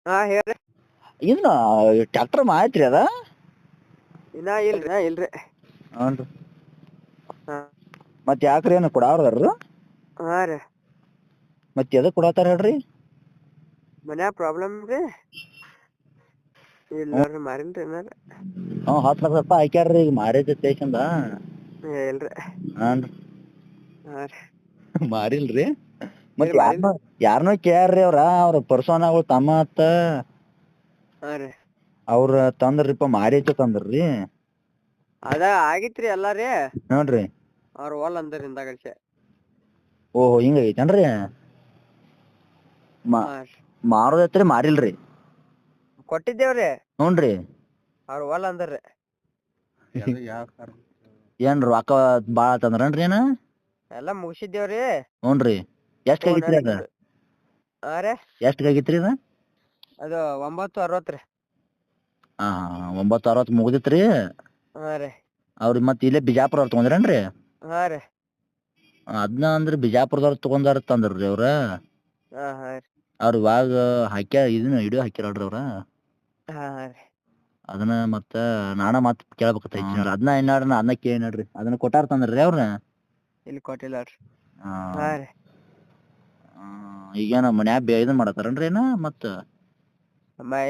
ಹಾ ಹೇಳ್ರಿ. ಇನ್ನ ಟ್ರ್ಯಾಕ್ಟರ್ ಮಾೈತ್ರಿ ಅದ ಇನ್ನ ಇಲ್ರಿ. ಹ್ಞೂ ಹಾ ಮತ್ತೆ ಯಾಕ್ರಿ ಏನು ಕೊಡಾವ್ರದಾರ ಹಾ ರೀ ಮತ್ತೆ ಎದಕ್ ಕೊಡತಾರ ಹೇಳ್ರಿ. ಮನ್ಯಾಗ ಪ್ರಾಬ್ಲಮ್ ರೀ. ಇಲ್ರಿ ಮಾರಿಲ್ರಿ ಏನಾರ. 10 ಲಕ್ಷ ರೂಪಾಯಿ ಹಾಕ್ಯಾರ್ರಿ ಈಗ ಮಾರಿದ ಸ್ಟೇಷನ್ದ. ಇಲ್ರಿ. ಹಾನ್ರಿ ಹಾ ರೀ ಮಾರಿಲ್ರಿ ಮತ್ ಏನ್ ಮಾರಿಲ್ರಿ. ಯಾರ್ನೋ ಕೇಳ್ರಿ ಅವ್ರ ಪರ್ಸನಗಳು ತಮ್ಮ ಅತ್ತ ಹಾ ರೀ ಅವ್ರ ತಂದ್ರಿಪ್ಪ ಮಾರಿತ ತಂದ್ರಿ. ಅದ ಆಗಿತ್ರಿ ಎಲ್ಲಾರಿ. ನೋಡ್ರಿ ಅವ್ರ ಹೊಲ್ ಅಂದರ್ ಹಿಂದಗಡ್ಸಿ. ಓಹೋ ಹಿಂಗ ಐತೇನ್ರಿ. ಹಾ ರೀ ಮಾರೋದೈತ್ರಿ ಮಾರಿಲ್ರಿ. ಕೊಟ್ಟಿದ್ದೇವ್ರಿ. ಹೂನ್ರಿ ಅವ್ರ ಹೊಲ್ ಅಂದ್ರಿ. ಏನ್ ರೊಕ್ಕ ಬಾಳ ತಂದ್ರನ್ರಿ ಏನ. ಎಲ್ಲಾ ಮುಗಿಸಿದ್ದೇವ್ರಿ. ಹೂನ್ರಿ ಎಷ್ಟ್ ಆಗಿತ್ರಿ ಅದ ಹಾ ರೀ ಎಷ್ಟ್ ಆಗಿತ್ರಿ ಅದ. ಅದು 960 ರೀ. 960 ಮುಗ್ದಿತ್ರಿ. ಹಾ ರೀ ಅವ್ರ ಮತ್ ಇಲ್ಲೇ ಬಿಜಾಪುರ ಅವ್ರ ತಗೊಂಡ್ರೇನ್ರಿ. ಹಾ ರೀ ಅದ್ನ ಅಂದ್ರ ಬಿಜಾಪುರದವ್ರ ತಗೊಂಡಾರ ತಂದ್ರಿ ಅವ್ರ. ಹಾ ಹಾ ರೀ ಅವ್ರ ಇವಾಗ ಹಾಕ್ಯಾರ ಇದನ್ನ ವಿಡಿಯೋ ಹಾಕ್ಯಾರಲ್ರಿ ಅವ್ರ. ಹಾ ರೀ ಅದನ್ನ ಮತ್ತ ನಾನ ಮತ್ ಕೇಳ್ಬೇಕೈತಿ ಅದ್ನ ಅದ್ನ ಕೇಳಿ ನೋಡ್ರಿ ಅದನ್ನ ಕೊಟ್ಟಾರ ತಂದ್ರಿ ಅವ್ರ. ಇಲ್ಲಿ ಕೊಟ್ಟಿಲ್ಲಾರಿ. ಹಾ ರೀ ಈಗೇನ ಮನ್ಯಾಗ ಇದನ್ ಮಾಡತಾರನ್ರಿ ಏನ ಮತ್ತ.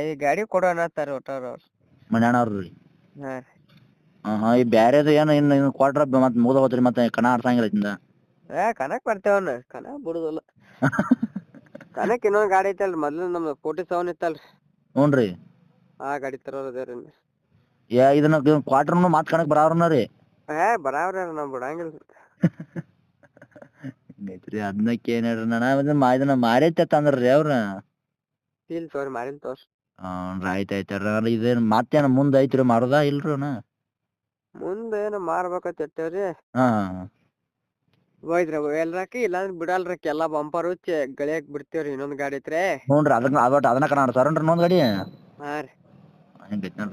ಈ ಗಾಡಿ ಕೊಡೋಣತ್ತಾರ ಒಟ್ಟಾರ ಅವ್ರು. ಮನ್ಯಾನವ್ರಿ. ಹಾ ರೀ ಈ ಬ್ಯಾರೇದು ಏನ ಇನ್ ಕ್ವಾಟ್ರ ಮತ್ ಮುಗ್ದ ಹೋತ್ರಿ ಮತ್ತೆ ಕಣ ಆರ್ಸಂಗಿಲ್ಲ ಅಕಿಂದ. ಕನಕ್ ಬರ್ತೇವನ್ ಕನಕ್ ಬಿಡುದಿಲ್ಲ. ಕನಕ್ ಇನ್ನೊಂದ್ ಗಾಡಿ ಐತಲ್ರಿ ಮೊದ್ಲು ನಮ್ದು 47 ಇತ್ತಲ್ರಿ. ಹೂನ್ರಿ ಆ ಗಾಡಿ ತರೋದೇರಿ. ಇದನ್ನ ಕ್ವಾಟರ್ನು ಮಾತ್ ಕಣಕ್ ಬರಾವ್ರನ ರೀ. ಬರಾವ್ರಿ ನಾವ್ ಬಿಡಂಗಿಲ್ರಿ. ಹಂಗೈತ್ರಿ ಅದ್ನ ಕೇಳಿ ಇದನ್ನ ಮಾರೈತೆ ತಂದ್ರಿ ಅವ್ರ. ಇಲ್ ತೋರಿ ಮಾರಿಲ್ ತೋರಿ. ಆಯ್ತಾಯ್ತ ಇದೇನ್ ಮತ್ತೇನ ಮುಂದ್ ಐತ್ರಿ ಮಾರುದಾ ಇಲ್ರಿನ. ಮುಂದ ಏನ ಮಾರ್ಬೇಕಂತ ಇಟ್ಟೇವ್ರಿ. ಹಾ ಹೋಯ್ತ್ರಿ ಎಲ್ರಕ್ಕಿ ಇಲ್ಲಾಂದ್ರ ಬಿಡಲ್ರಕ್ಕಿ ಎಲ್ಲಾ ಬಂಪರ್ ಹುಚ್ಚಿ ಗಳಿಯಾಕ್ ಬಿಡ್ತೇವ್ರಿ ಇನ್ನೊಂದ್ ಗಾಡಿ ಐತ್ರಿ. ಹೂನ್ರಿ ಅದನ್ನ ಕನಾಡ್ತಾರನ್ರಿ ಇನ್ನೊಂದ್ ಗಾಡಿ. ಹಾ ರೀ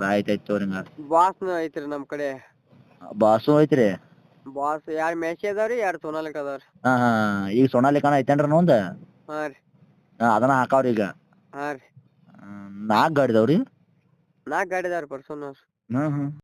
ಆಯ್ತಾಯ್ತು ತೋರಿ ಹಂಗಾರ. ಬಾಸ್ನು ಐತ್ರಿ ನಮ್ ಕಡೆ. ಬಾಸು ಐತ್ರಿ. ಬಾಸ್ 2 ಮ್ಯಾಸಿ ಅದಾವ್ರಿ 2 ಸೋನಾಲಿಕ್ ಅದಾವ್ರಿ. ಹಾ ಈಗ ಸೋನಾಲಿಕಾನ ಐತೇನ್ರಿ ಮುಂದ. ಹಾ ರೀ ಅದನ್ನ ಹಾಕಾವ್ರಿ ಈಗ. ಹಾ ರೀ 4 ಗಾಡಿ ಇದಾವ್ರಿ. 4 ಗಾಡಿ ಇದಾವ್ರಿ ಪರ್ಸನಲ್. ಹ್ಮ್